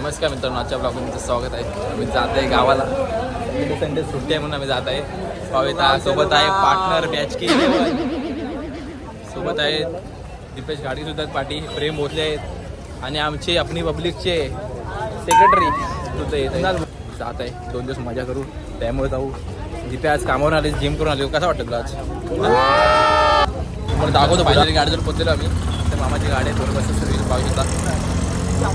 नमस्कार मित्रांनो, आजच्या ब्लॉगमध्ये तुमचं स्वागत आहे. आम्ही जात आहे गावाला. संडे सुट्टी आहे म्हणून आम्ही जात आहे. पावेता सोबत आहे, पार्टनर बॅच की सोबत आहेत, दीपेश गाडी सुद्धा पाठी, प्रेम भोसले आहेत आणि आमचे अपनी पब्लिकचे सेक्रेटरी सुद्धा येत जात आहे. 2 दिवस मजा करू, त्यामुळे जाऊ. दीपे आज कामावर आले, जिम करून आले. कसं वाटतं तुला आज? पण दाखवतो पाहिजे. गाडी जर पोचलेलो आम्ही तर मामाची गाडी आहे. 2 बसेस सर्व्हिस पाहू शकता.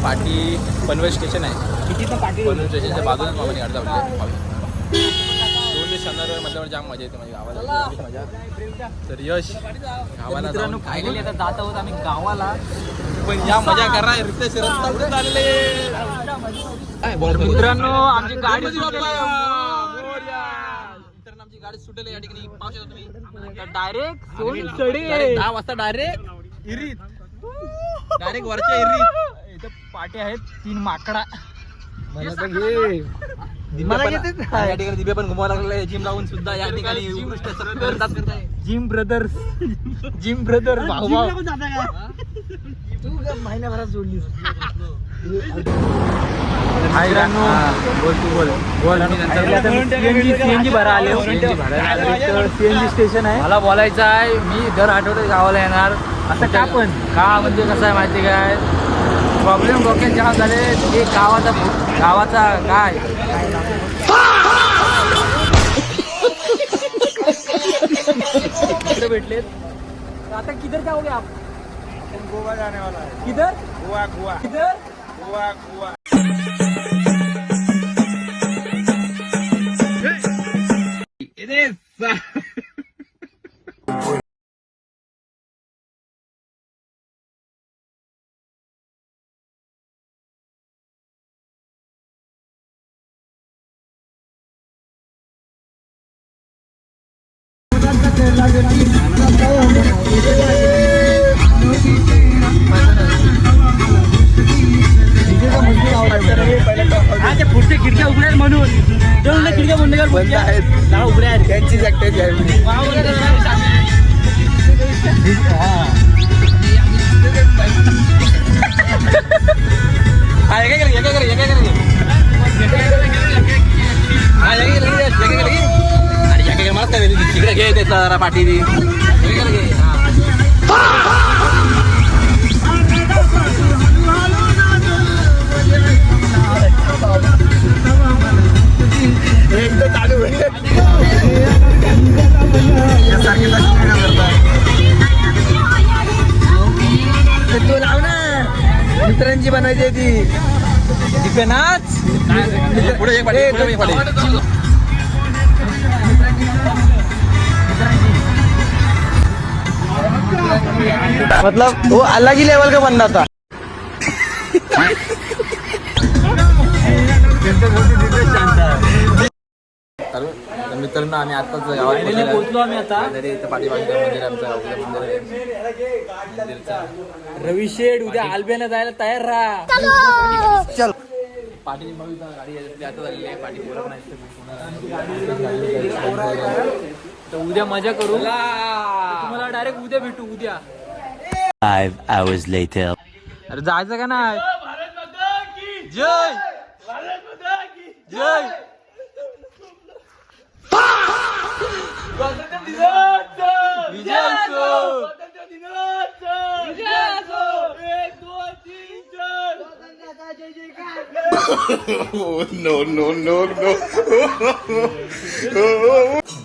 पाटी पनवेल स्टेशन आहे. किती पण पाटी पनवेल स्टेशनच्या बाजूलाच मामाची गाडी लावली आहे. 2 दिवस शनिवार म्हटल्यावर जाम मजा येते माझी गावाला. मजा तर यश गावाला जाऊन काय केली आता जात आहोत आम्ही गावाला. पण या मजा करा. रितेश रस्ता उडून आलेले मित्रांनो, आमची गाडी आमची गाडी सुटेल या ठिकाणी. पाहू शकता तुम्ही डायरेक्ट 10 वाजता डायरेक्ट इरीत, डायरेक्ट वरच्या इरीत. इथं पाटे आहेत 3 माकडा. या ठिकाणी दिबे पण घुमावं लागलेलं जिम लावून सुद्धा. या ठिकाणी जिम ब्रदर्स भाऊ महिन्याभरात जोडलीस. सीएनजी भरा आले. सीएनजी स्टेशन आहे. मला बोलायचं आहे, मी दर आठवड्यात गावाला येणार. असं का पण का म्हणजे कसं आहे माहिती काय, प्रॉब्लेम डोक्यात जाम झाले. एक गावाचा काय भेटलेत. आता किधर जाओगे आप? गोवा जाने वाला है. किधर? गोवा किधर? गोवा. पुढच्या खिडक्या उघड्या म्हणून खिडक्या बंद आहेत उघड्या आहेत. त्यांचीच ऍक्टिव्हिटी पाठी चालू आहे. तू लाव ना, मित्रांची बनायची ती दीपेनाच पुढे एक पाठी. मतलब वो अलग ही लेवल का बंदा था. तर मित्रांनो, आम्ही आताच गावात पोहोचलो आम्ही आता. पाठीमागे मंदिर आमचं मंदिर. रवी शेठ उद्या आल्ब्याला जायला तयार राहा. चल. पाठी गाडी आता झालेली आहे. पाठी पोरं पण तर उद्या मजा करू. तुम्हाला डायरेक्ट उद्या भेटू. उद्या 5 hours later. अरे जायचं का नाही? जय जय विजय असो.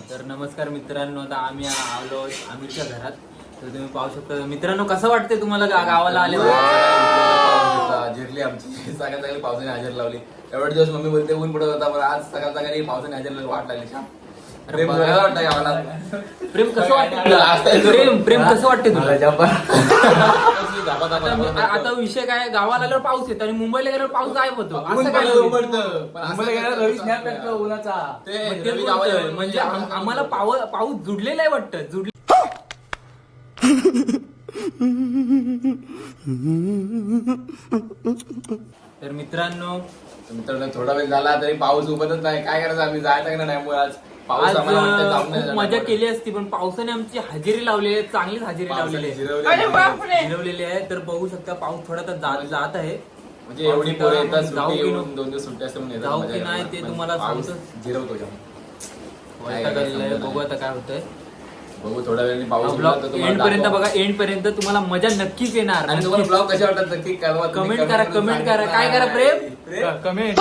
तर नमस्कार मित्रांनो, आता आम्ही आलो आमिरच्या घरात. तर तुम्ही पाहू शकता मित्रांनो, कसं वाटतंय तुम्हाला गावाला आले? जिरली आमची सकाळ सकाळी पावसाने हजेर लावली. एवढे दिवस मम्मी बोलते ऊन पडत होता, पण आज सकाळ सकाळी पावसाने हजेर वाट लागली. प्रेम कसं वाटतं गावाला? प्रेम कसं वाटतं? प्रेम कसं वाटते तुला? आता विषय काय, गावाला आल्यावर पाऊस येतो आणि मुंबईला गेल्यावर पाऊस गायब होतो. असं काय म्हणजे आम्हाला पाऊस जुडलेला आहे वाटतं. तर मित्रांनो थोडा वेळ झाला तरी पाऊस उभतच नाही. काय करायचं, आम्ही जायचं का नाही आज आज खूप मजा केली असती, पण पावसाने आमची हजेरी लावलेली आहे, चांगलीच हजेरी लावलेली आहे, जिरवलेली आहे. तर बघू शकता पाऊस थोडा तर जात आहे. म्हणजे एवढी पोरं येतात जाऊ सुट्टी की येऊन 2 दिवस सुट्टी असते म्हणून जाऊ येतात की मजा नाही करायला. ते पण तुम्हाला पाऊस सांगतो. जिरवतो जाम. बघू आता काय होतंय. बघू थोड्या वेळाने पाऊस ब्लॉग उघडला तर एंड तुम्हाला पर्यंत दाखवू. बघा, एंड पर्यंत तुम्हाला मजा नक्कीच येणार. आणि तुम्हाला ब्लॉग कसे वाटतात नक्की कळवा. तुम्ही कमेंट करा, करून कमेंट करा. काय करा प्रेम कमेंट.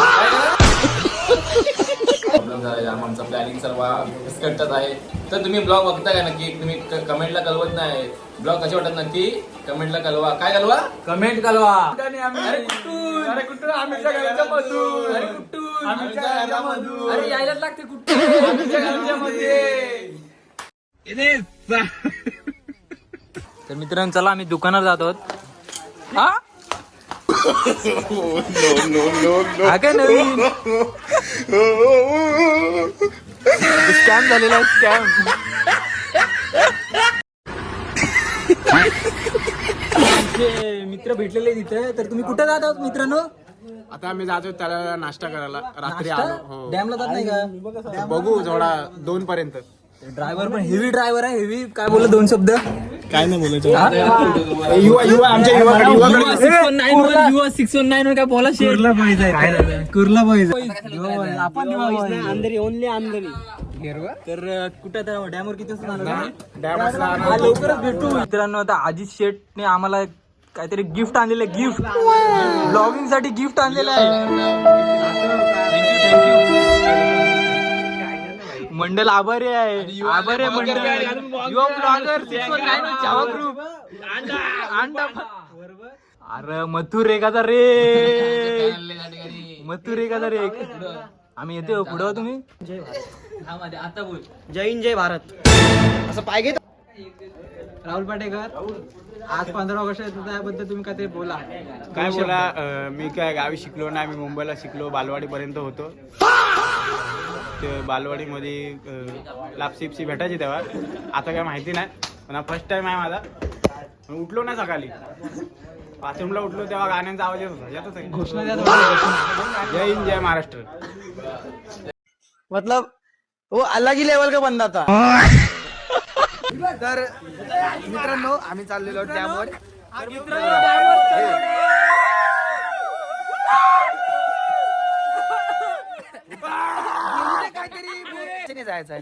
प्रॉब्लेम झाला जाम. आमचा प्लॅनिंग सर्व विस्कटत आहे. तर तुम्ही ब्लॉग बघता का नक्की. तुम्ही कमेंटला कळवत नाही. ब्लॉग कसे वाटतात नक्की कमेंटला कळवा. काय कळवा. कमेंट कलवा. अरे कुठून आम्हीच्या घराच्या मधून. अरे कुठून. आम्हीच्या घराच्या मधून. अरे यायलाच लागते कुठून. आम्हीच्या घराच्या मध्ये. तर मित्रांनो चला आम्ही दुकानात जातो. हा हा काय नवीन स्कॅम झालेला आहे. स्कॅम. मित्र भेटलेले तिथे. तर तुम्ही कुठे जात आहात मित्रांनो. आता आम्ही जातो त्याला नाश्ता करायला. रात्री आलो. हो. डॅमला जात नाही का. बघू थोडा 2 पर्यंत. ड्रायव्हर पण हेवी ड्रायव्हर आहे. हेवी काय बोलला 2 शब्द. काय नाही बोलायचं. युवा आमच्या युवाकडे. युवा 619 काय बोला. कुर्ला पाहिजे. कुर्ला पाहिजे. आपण तर कुठं डॅमवर किती वाजता डॅम असला हा, लवकरच भेटू मित्रांनो. आता अजित शेठने आम्हाला काहीतरी गिफ्ट आणलेलं आहे. गिफ्ट ब्लॉगिंग साठी गिफ्ट आणलेलं आहे. मंडल आभारी आहे. आभारी आहे मंडल. युवा ब्लॉगर 619 जावा ग्रुप. अरे मथुर रेखाचा रे. मथुर रेखाचा रे. आम्ही येतो पुढं. तुम्ही आता बोल. जय हिंद जय भारत. असं पाहिजे. राहुल पाटेकर आज 15 ऑगस्ट आहे. त्याबद्दल तुम्ही काहीतरी बोला. काय बोला. मी काय गावी शिकलो नाही. मी मुंबईला शिकलो. बालवाडी पर्यंत होतो. ते बालवाडीमध्ये लापसी भेटायची तेव्हा. आता काय माहिती नाही. पण फर्स्ट टाइम आहे माझा. उठलो ना सकाळी 5 ला उठलो तेव्हा गाण्यांचा आवाज येत होता. येतच आहे. घोषणा द्या. जय हिंद जय महाराष्ट्र. मतलब वो अलग ही लेवल का बंदा था. तर मित्रांनो आम्ही चाललेलो डॅमवर. काहीतरी जायचं आहे.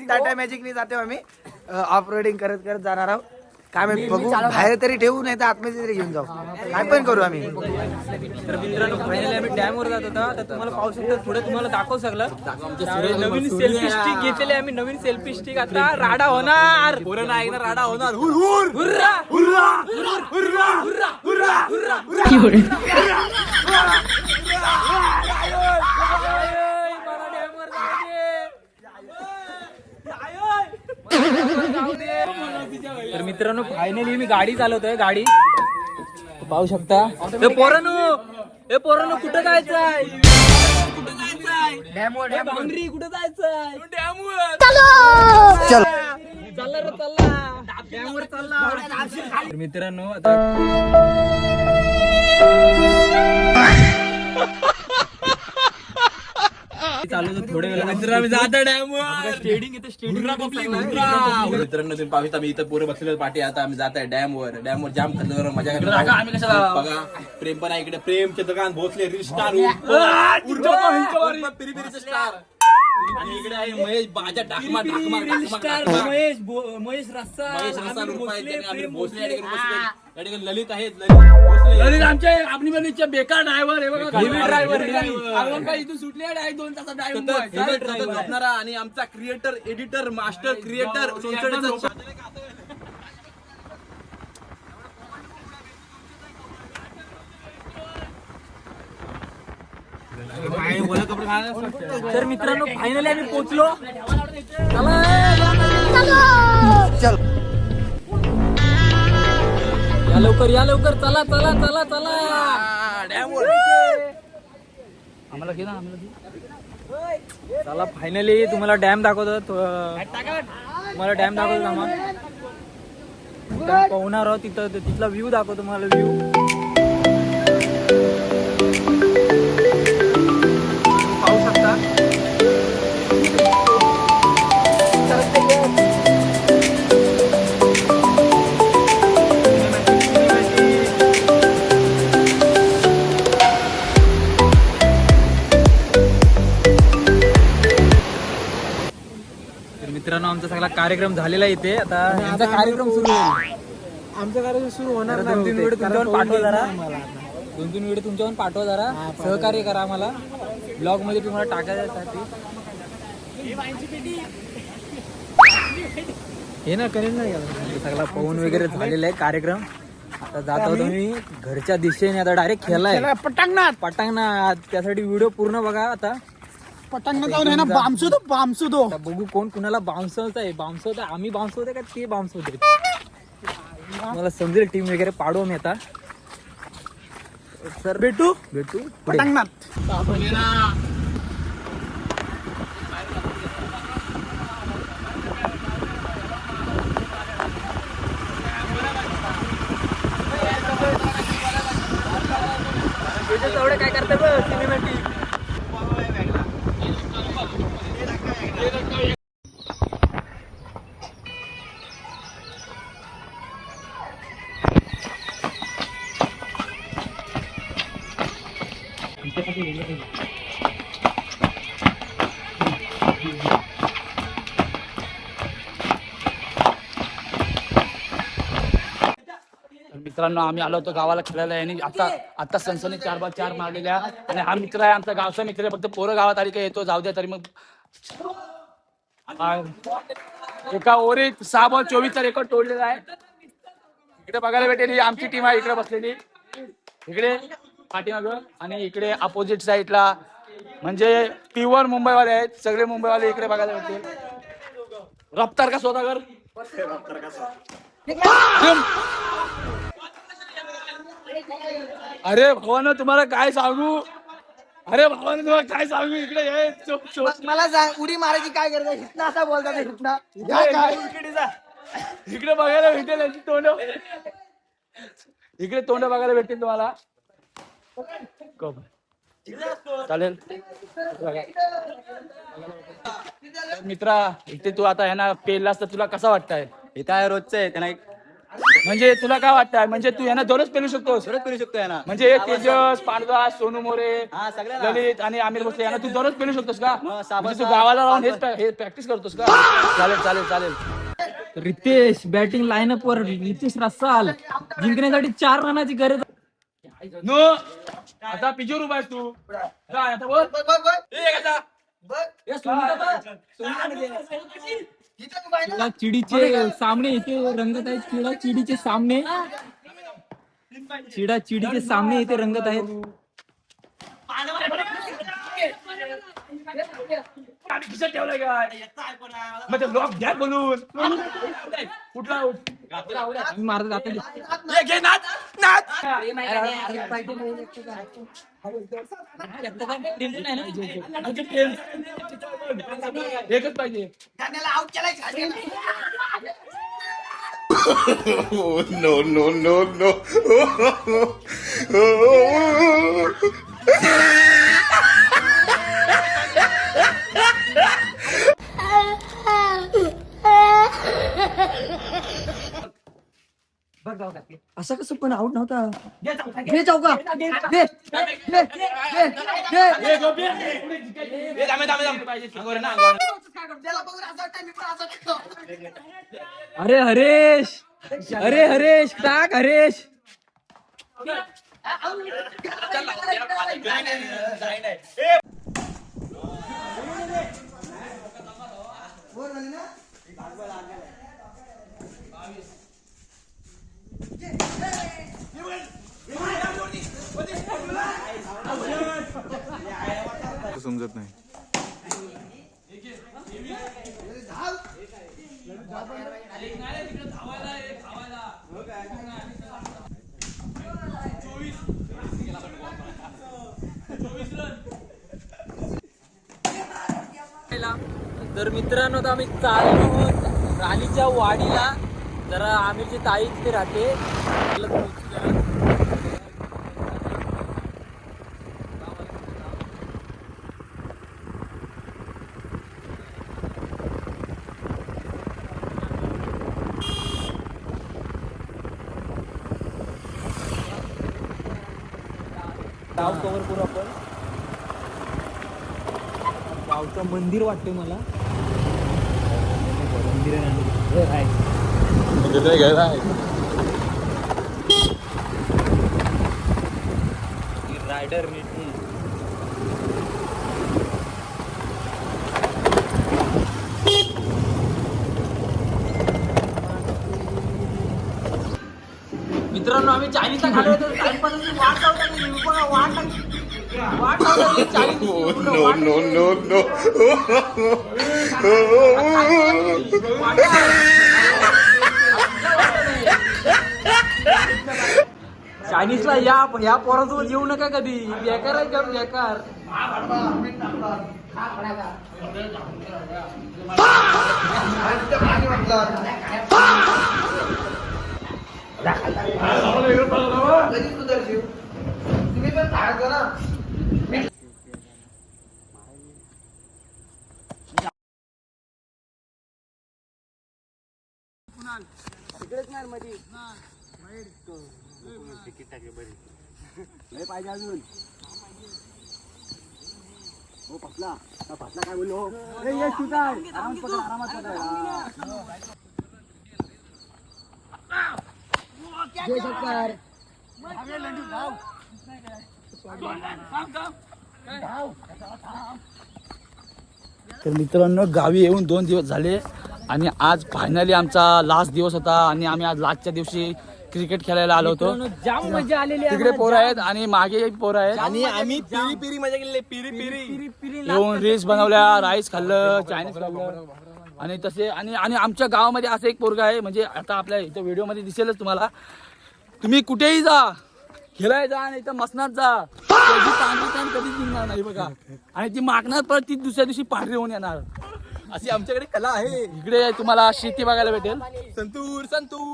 टाटा मॅजिकने जातो आम्ही. ऑफ रोडिंग करत करत जाणार आहोत. काय माहिती बघू. बाहेर तरी ठेवू नाही तर आतमध्ये तरी घेऊन जाऊ. काय पण करू आम्ही. तर मित्रांनो फायनली आम्ही डॅमवर जात होता. तर तुम्हाला पाहू शकता पुढे तुम्हाला दाखव सगळं. नवीन सेल्फी स्टिक घेतलेली आम्ही. नवीन सेल्फी स्टिक आता राडा होणार. पोरं नाही एकदा राडा होणार. Hurrah hurrah hurrah hurrah hurrah hurrah. तर मित्रांनो फायनली मी गाडी चालवतोय. गाडी पाहू शकता. हे पोरांनो कुठं जायचंय. डॅमवर भांगरी कुठं जायचंय. चला रे चला. डॅमवर चालला. तर मित्रांनो आता चालू थोड्या वेळा मित्रांनो जाता डॅमवर. स्टेडिंग इथे स्टेडिंग मित्रांनो तुम्ही पाहू शकता. आम्ही इथं पोरं बसलेलो पाठी. आता आम्ही जात आहे डॅमवर. डॅमवर जाम खाल्ल्यावर मजा करतो. आम्ही कशाला बघा. प्रेम पण आहे इकडे. प्रेमचे दुकान भोसले रील स्टार पिरीपिरीचे स्टार. आणि इकडे आहे महेश बाजा ढाकमा ढाकमा ढाकमा. महेश रस्सा. महेश रस्ता रूपा आहे. त्याने आम्ही भोसले या ठिकाणी बसलोय. या ठिकाणी ललित आहेत. ललित आमच्या आपली बनीच्या बेकार ड्रायव्हर आहे बघा. ड्रायव्हर इथून सुटले आहे 2 तासा ड्रायव्हर झोपणारा. आणि आमचा क्रिएटर एडिटर मास्टर क्रिएटर सोनसडेचा तर मित्रांनो फायनली आम्ही पोहोचलो. या लवकर चला चला चला चला. आम्हाला घे ना. चला फायनली तुम्हाला डॅम दाखवतो. तुम्हाला डॅम दाखवतो. आम्हाला पाहणार आहोत. तिथं तिथला व्ह्यू दाखवतो तुम्हाला. व्ह्यू पाहू शकता. आपला कार्यक्रम झालेला इथे आता यांचा कार्यक्रम सुरू होईल. आमचा कार्यक्रम सुरू होणार दोन तीन व्हिडिओ तुमच्यावर पाठवा जरा दोन तीन व्हिडिओ तुमच्यावर पाठवा जरा सहकार्य करा आम्हाला ब्लॉग मध्ये तुम्हाला टाकायसाठी हे ना करेल नाही सगळा पाहून वगैरे झालेला आहे कार्यक्रम. आता जात आहोत मी घरच्या दिशेने आता डायरेक्ट खेळलाय पटांगणात त्यासाठी व्हिडिओ पूर्ण बघा. आता पटांगणात जाऊन आहे ना बामसुदो आता बघू कोण कुणाला बाउन्सवत आहे आम्ही बाउन्सवत का ते बाउन्सवत मला समजेल टीम वगैरे पाडू मी आता. सर भेटू पटांगणात. काय करतात सिनेमॅटिक मित्रांनो आम्ही आलो होतो गावाला खेळायला आणि आता सनसनी 4x4 मारलेल्या आणि हा मित्र आहे आमचा गावचा मित्र आहे. फक्त पोरं गावात आली का येतो जाऊ द्या तरी मग एका ओव्हरीत 6 बॉल 24 रेकॉर्ड तोडलेला आहे. इकडे बघायला भेटेल ही आमची टीम आहे इकडे बसलेली इकडे पाठीमागं आणि इकडे अपोजिट साईडला म्हणजे प्युअर मुंबईवाले आहेत सगळे मुंबईवाले इकडे बघायला भेटतील. रफ्तार का सौदागर अरे भावानं तुम्हाला काय सांगू इकडे ये मला सांग उडी मारायची काय गरज आहे? हितना असा बोलतात हितना इकडे बघायला भेटेल यांची तोंड इकडे तोंड बघायला भेटतील तुम्हाला चालेल. मित्रा इथे तू आता ह्यांना पेललास तर तुला कसं वाटतंय? हे काय रोजचं आहे त्यांना म्हणजे तुला काय वाटतंय म्हणजे तू यांना दोनच पेलू शकतोस करू शकतो ना. म्हणजे तेजस पांडदास सोनू मोरे सगळ्यांना. ललित आणि आमिर भोसले यांना तू दररोज पेलू शकतोस का? साबण म्हणजे तू गावाला राहून हे प्रॅक्टिस करतोस का? चालेल चालेल चालेल. रितेश बॅटिंग लाईनअप वर रितेश रसाल जिंकण्यासाठी 4 रनाची गरज. नो आता पिजोर उभा आहेस तू जा आता बोल चिडा चिडीचे सामने इथे रंगत आहेत. चिडा चिडीचे सामने इथे रंगत आहेत. खिशात ठेवलाय काय म्हणजे लॉक घ्या बोलून कुठला आम्ही मारत जातो घे नाच नाच एकच पाहिजे. no. असं कसं पण आउट नव्हता. अरे हरेश टाक हरेश. समजत नाही. तर मित्रांनो आता आम्ही चाललो आहोत राणीच्या वाडीला. जरा आमिरची ताई तिथे राहते. गाव कव्हर करू आपण. गावचं मंदिर वाटतंय मला. रायडर मित्रांनो आम्ही चायनीजचा खाल्लो तर टाइमपास वाट लावतो वाट लावतो चायनीजला या पोरासोबत येऊ नका कधी बेकार आहे का बेकार. तर मित्रांनो गावी येऊन 2 दिवस झाले आणि आज फायनली आमचा लास्ट दिवस होता आणि आम्ही आज लास्टच्या दिवशी क्रिकेट खेळायला आलो होतो. जाम मजा आलेली. तिकडे पोरं आहेत आणि मागे पोरं आहेत आणि आम्ही पिरी पिरी मजा केली. पिरी येऊन रील्स बनवल्या, राईस खाल्लं, चायनीज खाल्लं आणि तसे आणि आमच्या गावामध्ये असं एक पोरगा आहे म्हणजे आता आपल्या इथं व्हिडिओमध्ये दिसेलच तुम्हाला. तुम्ही कुठेही जा खेळायला जा नाही तर मसनात जा कधी पांढरी पॅन्ट कधीच निघणार नाही बघा आणि ती मागणार परत ती दुसऱ्या दिवशी पांढरी होऊन येणार. अशी आमच्याकडे कला आहे. इकडे तुम्हाला शेती बघायला भेटेल. संतूर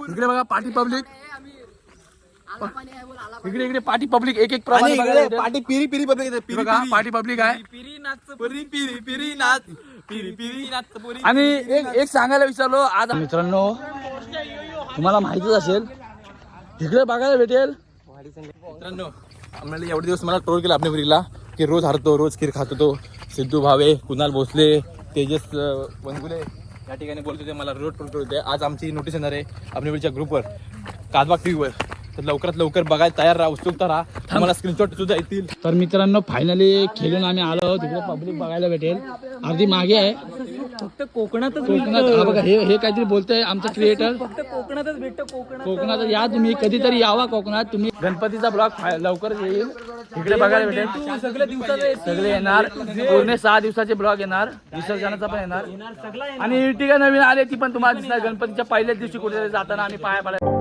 इकडे बघा पाटी पब्लिक. इकडे पाटी पब्लिक एक प्रमाणे पाटी पिरी पब्लिक बघा पाटी पब्लिक आहे. आणि एक सांगायला विचारलो आज मित्रांनो तुम्हाला माहितीच असेल इकडे बघायला भेटेल. मित्रांनो आम्हाला एवढे दिवस मला ट्रोल केला आपल्या पुरीला की रोज हरतो रोज खीर खातो तो. सिद्धू भावे, कुणाल भोसले, तेजस वनगुले या ठिकाणी बोलत होते मला रोज ट्रोल करत होते. आज आमची नोटीस येणार आहे आपल्या ग्रुपवर काजबाग टीव्हीवर. तर लवकरात लवकर बघायला तयार राहा, उत्सुकता राहा. तुम्हाला स्क्रीनशॉट सुद्धा येतील. तर मित्रांनो फायनली खेळून आम्ही आलो. तिकडे पब्लिक बघायला भेटेल. अर्धी मागे आहे फक्त कोकणात बघा हे काहीतरी बोलतोय आमचा क्रिएटर. फक्त कोकणातच भेटतं. कोकणात या तुम्ही कधीतरी यावा कोकणात. तुम्ही गणपतीचा ब्लॉग लवकरच येईल. इकडे बघायला भेटेल. सगळे येणार. पूर्ण 6 दिवसाचे ब्लॉग येणार. विसर्जनाचा पण येणार आणि टीका नवीन आले ती पण तुम्हाला दिसणार. गणपतीच्या पहिल्याच दिवशी कुठेतरी जाताना आम्ही पाया पडायला